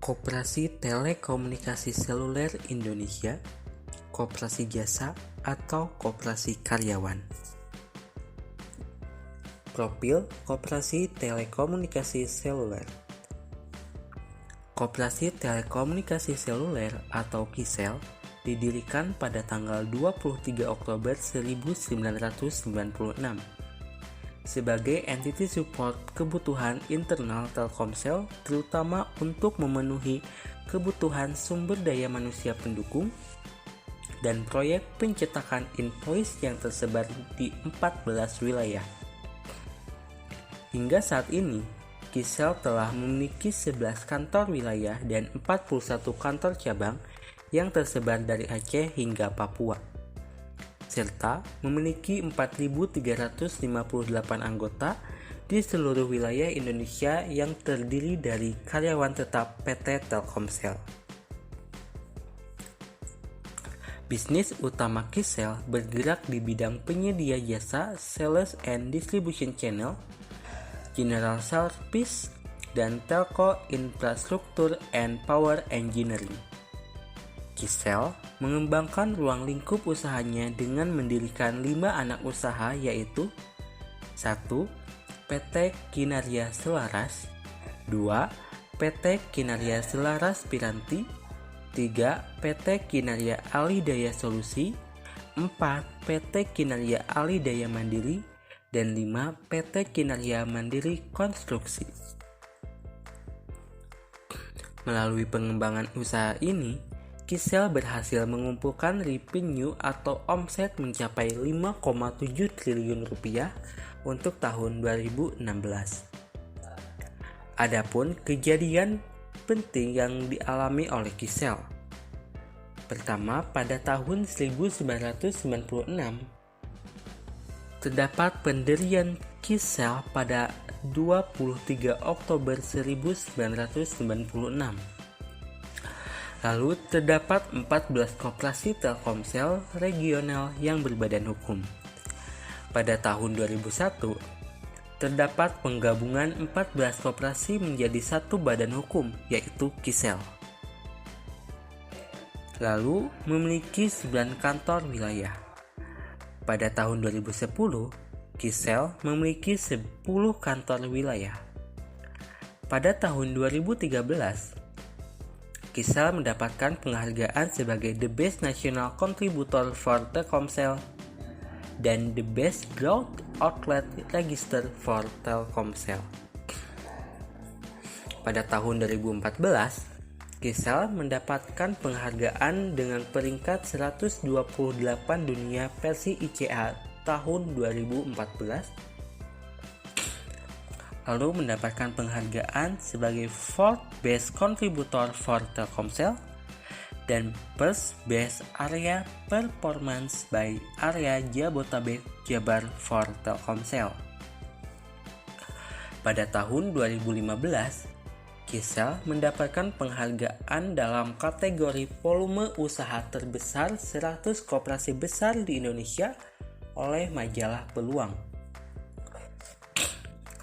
Koperasi Telekomunikasi Seluler Indonesia, Koperasi Jasa, atau Koperasi Karyawan. Profil Koperasi Telekomunikasi Seluler. Koperasi Telekomunikasi Seluler atau KISEL didirikan pada tanggal 23 Oktober 1996 sebagai entity support kebutuhan internal Telkomsel, terutama untuk memenuhi kebutuhan sumber daya manusia pendukung dan proyek pencetakan invoice yang tersebar di 14 wilayah. Hingga saat ini, KISEL telah memiliki 11 kantor wilayah dan 41 kantor cabang yang tersebar dari Aceh hingga Papua, serta memiliki 4.358 anggota di seluruh wilayah Indonesia yang terdiri dari karyawan tetap PT Telkomsel. Bisnis utama KISEL bergerak di bidang penyedia jasa, sales and distribution channel, general service, dan telco infrastruktur and power engineering. KISEL mengembangkan ruang lingkup usahanya dengan mendirikan 5 anak usaha, yaitu 1. PT Kinarya Selaras, 2. PT Kinarya Selaras Piranti, 3. PT Kinarya Alidaya Solusi, 4. PT Kinarya Alidaya Mandiri, dan 5. PT Kinarya Mandiri Konstruksi. Melalui pengembangan usaha ini, KISEL berhasil mengumpulkan revenue atau omset mencapai 5,7 triliun rupiah untuk tahun 2016. Adapun kejadian penting yang dialami oleh KISEL. Pertama, pada tahun 1996, terdapat pendirian KISEL pada 23 Oktober 1996. Lalu terdapat 14 koperasi Telkomsel regional yang berbadan hukum. Pada tahun 2001, terdapat penggabungan 14 koperasi menjadi satu badan hukum, yaitu KISEL. Lalu memiliki 9 kantor wilayah. Pada tahun 2010, KISEL memiliki 10 kantor wilayah. Pada tahun 2013, KISEL mendapatkan penghargaan sebagai The Best National Contributor for Telkomsel dan The Best Growth Outlet Register for Telkomsel. Pada tahun 2014, KISEL mendapatkan penghargaan dengan peringkat 128 dunia versi ICA tahun 2014, lalu mendapatkan penghargaan sebagai Fourth Best Contributor for Telkomsel dan First Best Area Performance by Area Jabotabek Jabar for Telkomsel. Pada tahun 2015, KISEL mendapatkan penghargaan dalam kategori volume usaha terbesar 100 koperasi besar di Indonesia oleh majalah Peluang.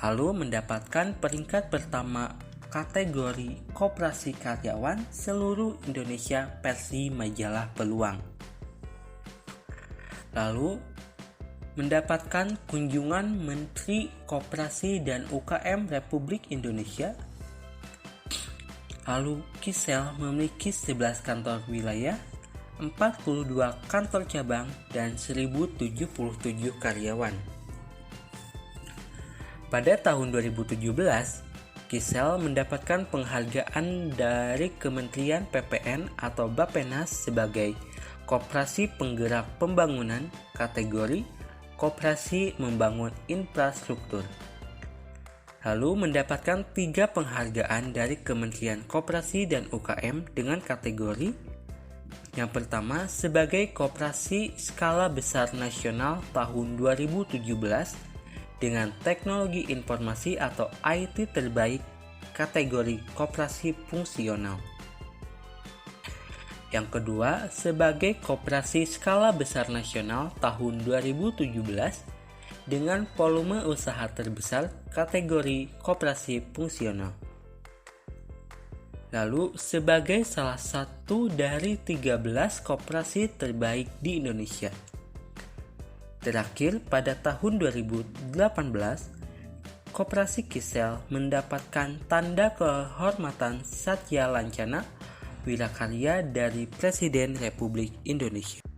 Lalu mendapatkan peringkat pertama kategori koperasi karyawan seluruh Indonesia versi majalah Peluang. Lalu mendapatkan kunjungan Menteri Koperasi dan UKM Republik Indonesia. Lalu KISEL memiliki 11 kantor wilayah, 42 kantor cabang, dan 1077 karyawan. Pada tahun 2017, KISEL mendapatkan penghargaan dari Kementerian PPN atau Bappenas sebagai Koperasi Penggerak Pembangunan kategori Koperasi Membangun Infrastruktur. Lalu mendapatkan 3 penghargaan dari Kementerian Koperasi dan UKM dengan kategori yang pertama sebagai Koperasi Skala Besar Nasional tahun 2017 dengan teknologi informasi atau IT terbaik kategori koperasi fungsional. Yang kedua, sebagai koperasi skala besar nasional tahun 2017 dengan volume usaha terbesar kategori koperasi fungsional. Lalu sebagai salah satu dari 13 koperasi terbaik di Indonesia. Terakhir pada tahun 2018, Koperasi Kisel mendapatkan tanda kehormatan Satya Lancana Wirakarya dari Presiden Republik Indonesia.